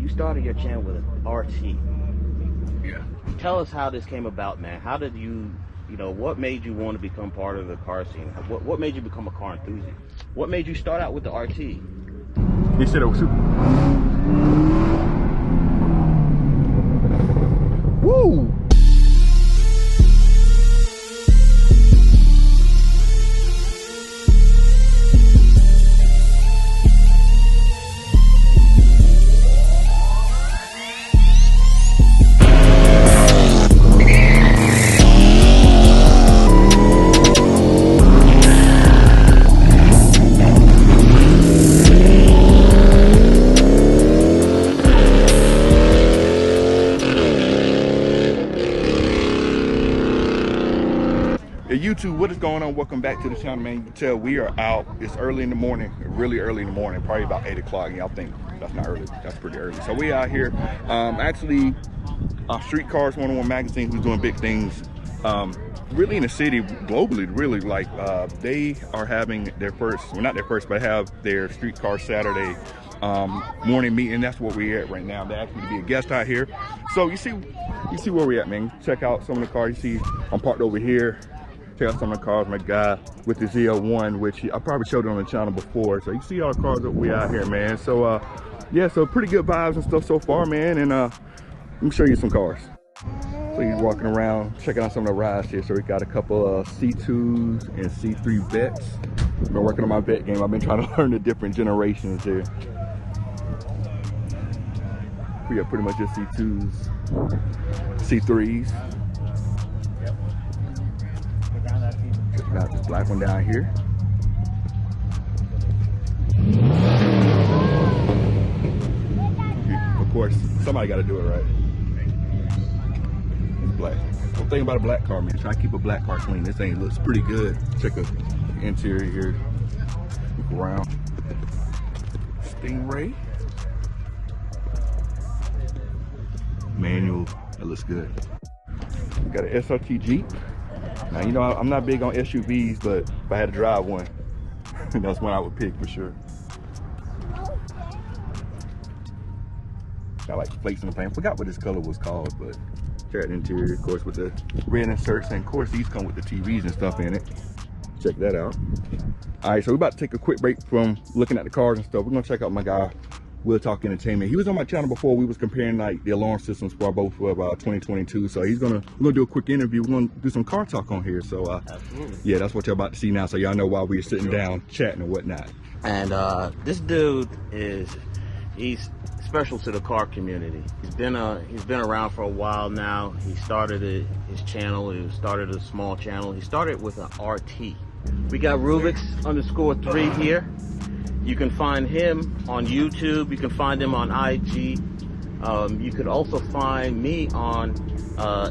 You started your channel with an RT. Yeah. Tell us how this came about, man. How did you know, what made you want to become part of the car scene? What made you become a car enthusiast? What made you start out with the RT? He said it was super. Woo! YouTube, what is going on? Welcome back to the channel, man. You can tell we are out. It's early in the morning, really early in the morning, probably about 8 o'clock. Y'all think that's not early? That's pretty early. So we out here. Actually, Streetcars 101 magazine, who's doing big things, really in the city, globally, really. Like they are having their first, well, not their first, but have their Streetcar Saturday morning meeting. That's what we're at right now. They asked me to be a guest out here. So you see where we at, man. Check out some of the cars. You see, I'm parked over here. Check out some of the cars, my guy with the ZL1, which I probably showed it on the channel before. So you see all the cars that we out here, man. So yeah, so pretty good vibes and stuff so far, man. And let me show you some cars. So he's walking around, checking out some of the rides here. So we got a couple of C2s and C3 vets. I've been working on my vet game. I've been trying to learn the different generations here. We got pretty much just C2s, C3s. Got this black one down here. Of course, somebody got to do it right. It's black. One thing about a black car, man, try to keep a black car clean. This thing looks pretty good. Check the interior here. Look around. Stingray. Manual. That looks good. We got an SRT Jeep. Now, you know, I'm not big on SUVs, but if I had to drive one, that's one I would pick for sure. Got like flakes in the paint. Forgot what this color was called, but check the interior, of course, with the red inserts. And of course, these come with the TVs and stuff in it. Check that out. All right, so we're about to take a quick break from looking at the cars and stuff. We're gonna check out my guy, We'll Talk Entertainment. He was on my channel before. We was comparing like the alarm systems for both of 2022. So we're gonna do a quick interview. We're gonna do some car talk on here. So yeah, that's what you're about to see now. So y'all know why we're sitting down chatting and whatnot. And this dude he's special to the car community. He's been around for a while now. He started his channel. He started a small channel. He started with an RT. We got Rubix _3 here. You can find him on YouTube. You can find him on IG. You could also find me on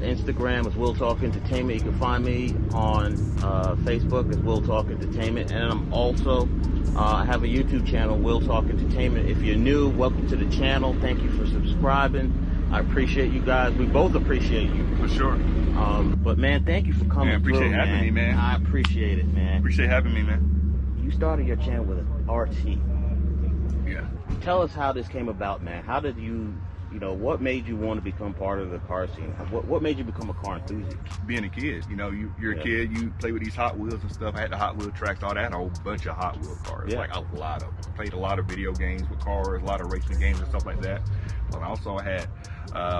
Instagram as Will Talk Entertainment. You can find me on Facebook as Will Talk Entertainment. And I'm also, I have a YouTube channel, Will Talk Entertainment. If you're new, welcome to the channel. Thank you for subscribing. I appreciate you guys. We both appreciate you. For sure. But man, thank you for coming. Man, appreciate having me, man. I appreciate it, man. Appreciate having me, man. You started your channel with an RT. Yeah. Tell us how this came about, man. How did you know, what made you want to become part of the car scene? What made you become a car enthusiast? Being a kid, you know, you're a kid, you play with these Hot Wheels and stuff. I had the Hot Wheel tracks, all that, a whole bunch of Hot Wheel cars, like a lot of them. Played a lot of video games with cars, a lot of racing games and stuff like that. But I also had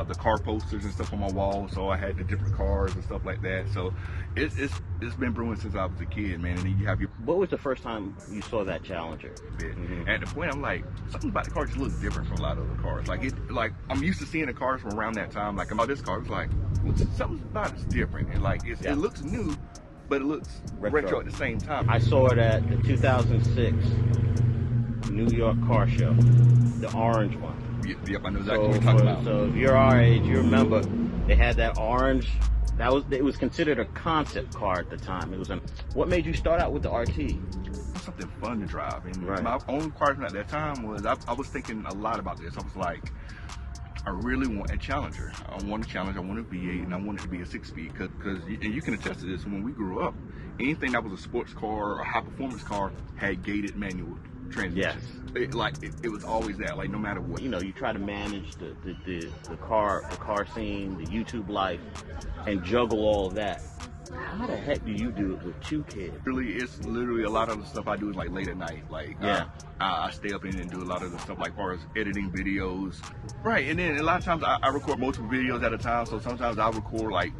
the car posters and stuff on my wall, so I had the different cars and stuff like that. So it's been brewing since I was a kid, man. And then you have your. What was the first time you saw that Challenger? At the point, I'm like, something about the car just looks different from a lot of other cars. Like I'm used to seeing the cars from around that time. Like about this car, it's like something about it's different, and like it looks new, but it looks retro at the same time. I saw it at the 2006 New York Car Show, the orange one. Yep, I know exactly what you're talking about. So if you're our age, you remember they had that orange. It was considered a concept car at the time. What made you start out with the RT? Something fun to drive. And my only requirement at that time was I was thinking a lot about this. I was like, I really want a Challenger. I want a Challenger. I want a V8, and I want it to be a 6-speed. Because and you can attest to this. When we grew up, anything that was a sports car or a high performance car had gated manual transmission. Yes. It was always that, like no matter what. You know, you try to manage the car scene, the YouTube life, and juggle all of that. How the heck do you do it with 2 kids? Really, it's literally a lot of the stuff I do is like late at night. Like, yeah, I stay up in and do a lot of the stuff like far as editing videos. Right, and then a lot of times I record multiple videos at a time. So sometimes I record like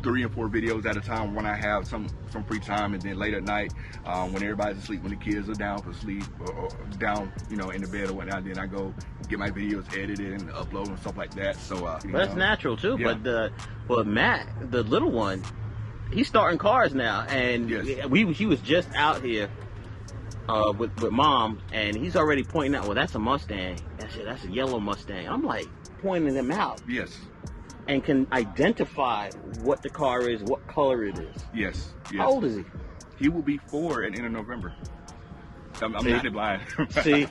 3 and 4 videos at a time when I have some free time, and then late at night when everybody's asleep, when the kids are down for sleep or down, you know, in the bed or whatnot, then I go get my videos edited and upload and stuff like that. So that's natural too. Yeah. But Matt, the little one, he's starting cars now, and yes. he was just out here with Mom, and he's already pointing out, well, that's a Mustang. That's a yellow Mustang. I'm like pointing them out. Yes. And can identify what the car is, what color it is. Yes. How old is he? He will be 4 at the end of November. I'm not blind. See?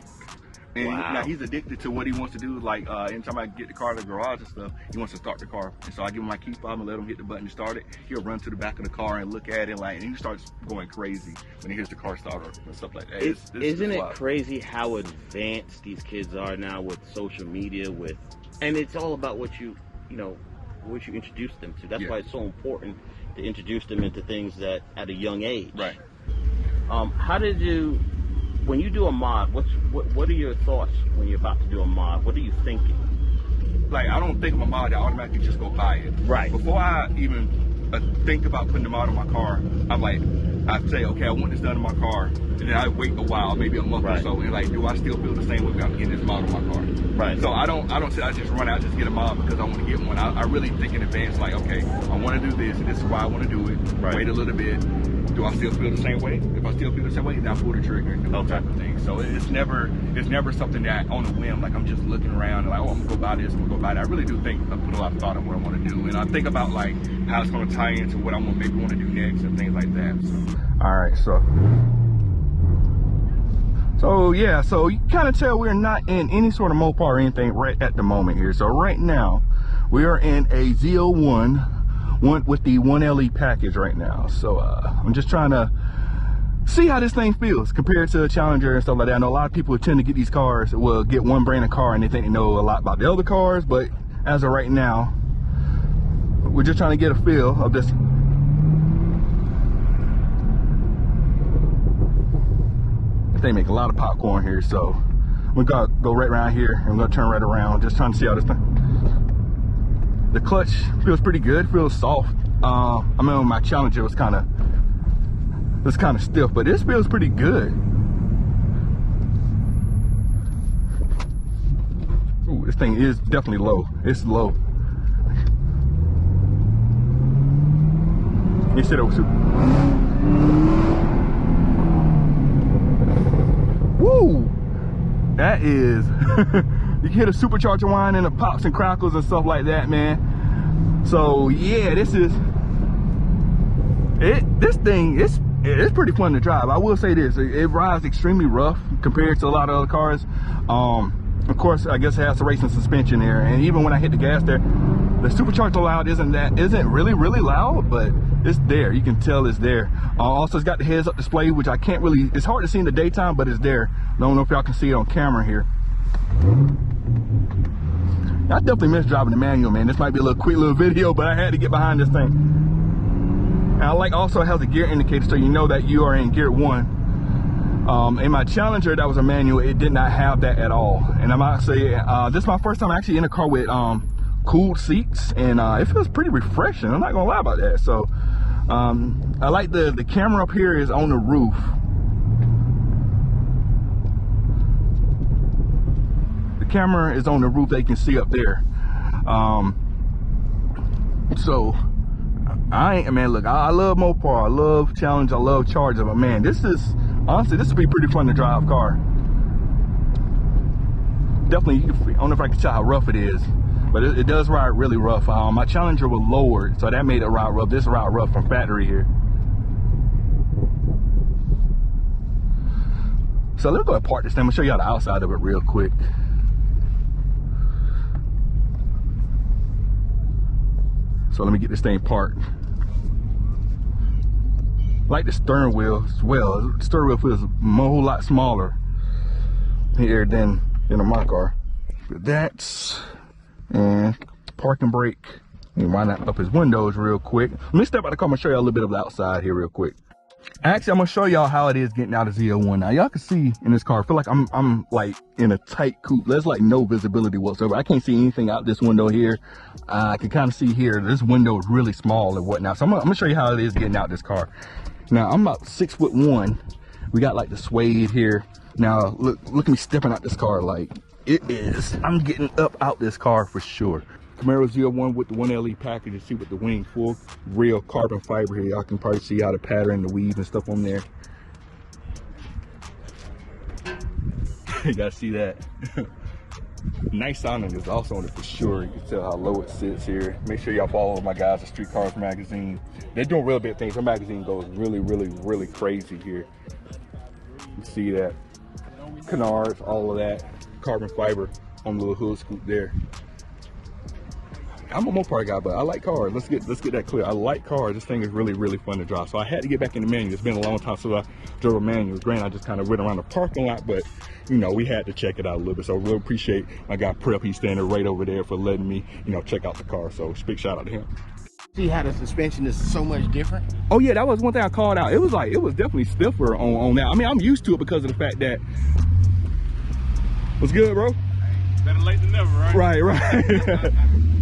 And wow. Now he's addicted to what he wants to do. Like anytime I get the car to the garage and stuff, he wants to start the car. And so I give him my key fob and let him hit the button to start it. He'll run to the back of the car and look at it, and he starts going crazy when he hears the car start and stuff like that. Isn't it crazy how advanced these kids are now with social media? And it's all about what you introduce them to. That's why it's so important to introduce them into things that at a young age. Right. How did you? When you do a mod, what are your thoughts when you're about to do a mod? What are you thinking? Like, I don't think of a mod, I automatically just go buy it. Right. Before I even think about putting the mod on my car, I'm like, I say, okay, I want this done in my car, and then I wait a while, maybe a month or so, and like, do I still feel the same way about getting this mod on my car? Right. So I don't say I just run out just get a mod because I want to get one. I really think in advance, like, okay, I want to do this, and this is why I want to do it. Right. Wait a little bit. Do I still feel the same way? If I still feel the same way, then I pull the trigger and do that type of thing. So it's never something that on a whim, like I'm just looking around and like, oh, I'm gonna go buy this, I'm gonna go buy that. I really do think I put a lot of thought in what I want to do, and I think about like how it's gonna tie into what I maybe want to do next and things like that. So. All right, so yeah, so you kind of tell we're not in any sort of Mopar or anything right at the moment here. So right now we are in a ZL1 with the 1LE package right now. So I'm just trying to see how this thing feels compared to a Challenger and stuff like that. I know a lot of people tend to get these cars, will get one brand of car and they think they know a lot about the other cars, but as of right now, we're just trying to get a feel of this. They make a lot of popcorn here, so we're gonna go right around here and we're gonna turn right around, just trying to see how this thing. The clutch feels pretty good, feels soft. I remember my Challenger was kind of stiff, but this feels pretty good. Ooh, this thing is definitely low. It's low. You said it was super. Woo! That is. You can hear the supercharger whine and the pops and crackles and stuff like that, man. So yeah, this is it. This thing it's pretty fun to drive. I will say this: it rides extremely rough compared to a lot of other cars. Of course, I guess it has the racing suspension there, and even when I hit the gas there, the supercharger loud isn't really loud, but it's there. You can tell it's there. Also, it's got the heads-up display, which I can't really. It's hard to see in the daytime, but it's there. I don't know if y'all can see it on camera here. I definitely miss driving the manual, man. This might be a quick little video, but I had to get behind this thing. And I like also it has a gear indicator, so you know that you are in gear 1. In my Challenger, that was a manual. It did not have that at all. And I might say, this is my first time actually in a car with cooled seats, and it feels pretty refreshing. I'm not gonna lie about that. So I like the camera up here is on the roof. Camera is on the roof, they can see up there. So man, look, I love Mopar, I love Challenge, I love Charger, but man, honestly this would be a pretty fun to drive car. Definitely, I don't know if I can tell how rough it is, but it does ride really rough. My Challenger was lowered, so that made it ride rough. This ride rough from factory here. So let's go and park this thing. I'm gonna show y'all the outside of it real quick. So let me get this thing parked. I like the steering wheel as well. The steering wheel feels a whole lot smaller. here than in my car. That's and parking brake. And wind up his windows real quick. Let me step out the car and show y'all a little bit of the outside here real quick. Actually, I'm gonna show y'all how it is getting out of ZL1. Now y'all can see in this car, I feel like I'm like in a tight coupe. There's like no visibility whatsoever. I can't see anything out this window here. I can kind of see here, this window is really small and whatnot. So I'm gonna show you how it is getting out this car. Now I'm about 6'1". We got like the suede here. Now look at me stepping out this car like it is. I'm getting up out this car for sure. Camaro ZL1 with the 1LE package. You see with the wing full real carbon fiber here. Y'all can probably see how the pattern, the weave and stuff on there. You gotta see that. Nice sounding is also on it for sure. You can tell how low it sits here. Make sure y'all follow my guys at Street Cars Magazine. They're doing real big things. Their magazine goes really crazy here. You see that. Canards, all of that. Carbon fiber on the little hood scoop there. I'm a Mopar guy, but I like cars. Let's get that clear. I like cars. This thing is really fun to drive. So I had to get back in the manual. It's been a long time since I drove a manual. Granted, I just kind of went around the parking lot, but you know, we had to check it out a little bit. So I really appreciate my guy Prep. He's standing right over there for letting me, you know, check out the car. So big shout out to him. See how the suspension is so much different? Oh yeah, that was one thing I called out. It was definitely stiffer on that. I mean, I'm used to it because of the fact that. What's good, bro? Better late than never, right? Right.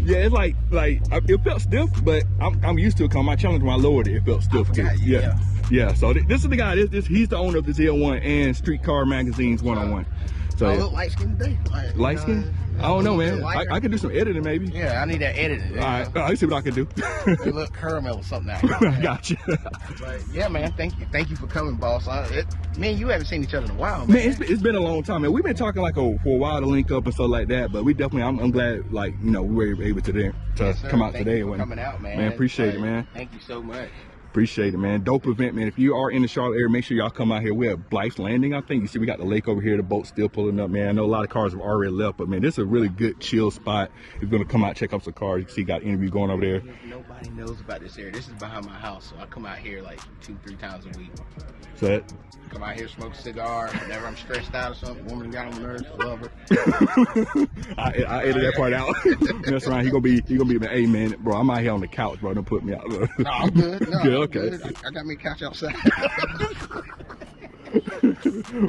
Yeah, it's like it felt stiff, but I'm used to it. Cause my challenge when I lowered it, it felt stiff. Yeah. So this is the guy. He's the owner of the ZL1 and Street Car Magazine's one-on-one. So I look light skinned today. Light skin? I don't know, man. I could do some editing maybe. Yeah, I need that editing. All right, let's see what I can do. They look caramel or something out here. I got you. But yeah, man. Thank you for coming, boss. Me and you haven't seen each other in a while, man. It's been a long time, man. We've been talking like for a while to link up and stuff like that, but we definitely. I'm glad, like, you know, we were able to come out today. Thank you for coming out, man. Man, appreciate it, man. Thank you so much. Appreciate it, man. Dope event, man. If you are in the Charlotte area, make sure y'all come out here. We're at Blythe's Landing, I think. You see we got the lake over here, the boat's still pulling up, man. I know a lot of cars have already left, but man, this is a really good chill spot. If you're gonna come out, check out some cars. You can see got an interview going over there. Nobody knows about this area. This is behind my house, so I come out here like 2-3 times a week. So that come out here, smoke a cigar. Whenever I'm stressed out or something, woman got on my nerves, I love her. I edited that part out. That's right. He gonna be hey man, bro. I'm out here on the couch, bro. Don't put me out. No, I'm good. No, good, okay. Good. I got me a couch outside.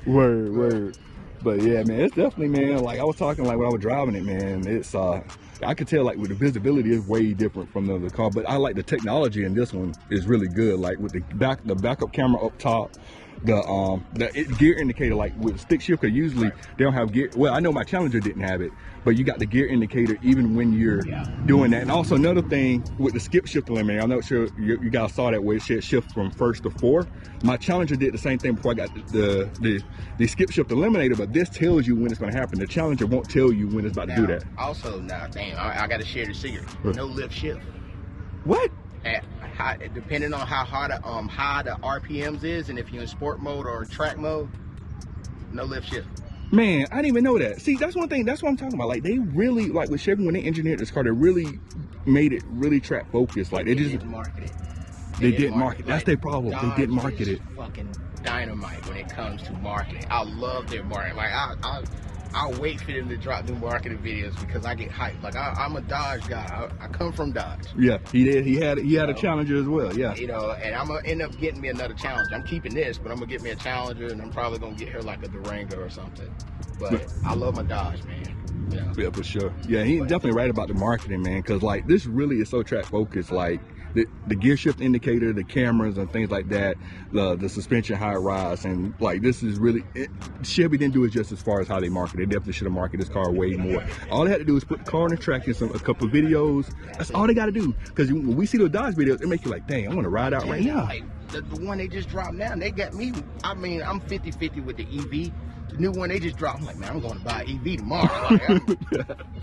Word. But yeah, man, it's definitely, man, like I was talking like when I was driving it, man, it's I could tell like with the visibility is way different from the other car, but I like the technology in this one is really good. Like with the backup camera up top, the gear indicator, like with stick shift, because usually they don't have gear. Well, I know my Challenger didn't have it, but you got the gear indicator even when you're doing that. And also another thing with the skip shift eliminator, I'm not sure you guys saw that where it said shift from 1st to 4. My Challenger did the same thing before I got the skip shift eliminator, but this tells you when it's going to happen. The Challenger won't tell you when it's about to do that. Also, now, damn, I got to share the secret. No lift shift. What? Depending on how high the RPMs is, and if you're in sport mode or track mode, no lift shift. Man, I didn't even know that. See, that's one thing. That's what I'm talking about. Like they really, like with Chevy when they engineered this car, they really made it really track focused. Like they just didn't market it. They didn't market. That's their problem. They didn't market it. Fucking dynamite when it comes to marketing. I love their marketing. Like I'll wait for them to drop new marketing videos because I get hyped. Like I'm a Dodge guy. I come from Dodge. Yeah, he did. He had a Challenger as well. Yeah. You know, and I'm gonna end up getting me another Challenger. I'm keeping this, but I'm gonna get me a Challenger, and I'm probably gonna get her like a Durango or something. But I love my Dodge, man. Yeah, for sure. Yeah, he's definitely right about the marketing, man. Because like this really is so track focused. Like the gear shift indicator, the cameras and things like that, the suspension high rise, and like this is really Chevy didn't do it just as far as how they market. They definitely should have marketed this car way more. All they had to do is put the car on the track in a couple of videos. That's all they got to do. Because when we see those Dodge videos, it make you like, dang, I want to ride out right now. Like, the one they just dropped now, they got me. I mean, I'm 50-50 with the EV. The new one they just dropped, I'm like, man, I'm going to buy an EV tomorrow.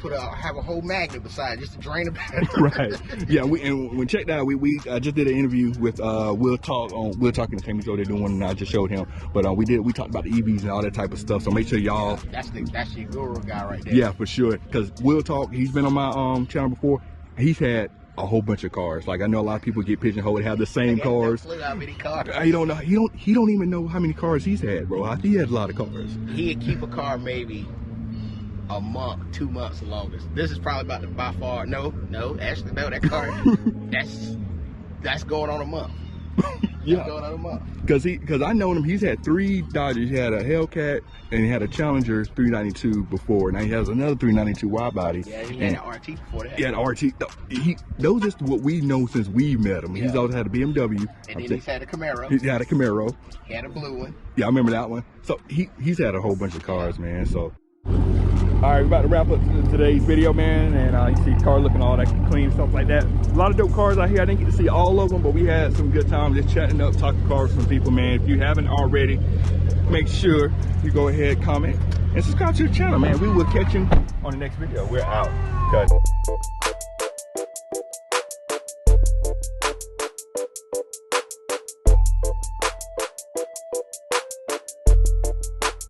Like, have a whole magnet beside just to drain the battery. Right. Yeah. When checked out, we just did an interview with Will Talk on Will Talk Entertainment Show. They're doing one, and I just showed him. But we talked about the EVs and all that type of stuff. So make sure y'all. That's your guru guy right there. Yeah, for sure. Because Will Talk, he's been on my channel before. He's had a whole bunch of cars. Like I know a lot of people get pigeonholed, have the same cars. No clue how many cars. He don't know. He don't even know how many cars he's had, bro. He has a lot of cars. He'd keep a car maybe a month, 2 months the longest. This is probably about to by far. No, actually no. That car, that's going on a month. Yeah, going on a month. Because I know him. He's had 3 Dodgers. He had a Hellcat and he had a Challenger 392 before. Now he has another 392 wide body. Yeah, he had an RT before that. He had an RT. Those is what we know since we met him. Yeah. He's always had a BMW. And then he's had a Camaro. He had a Camaro. He had a blue one. Yeah, I remember that one. So he's had a whole bunch of cars, man. So. All right, we're about to wrap up today's video, man, and you see the car looking all that clean, stuff like that. A lot of dope cars out here. I didn't get to see all of them, but we had some good time just chatting up, talking cars with some people, man. If you haven't already, make sure you go ahead, comment, and subscribe to the channel, man. We will catch you on the next video. We're out. Cut.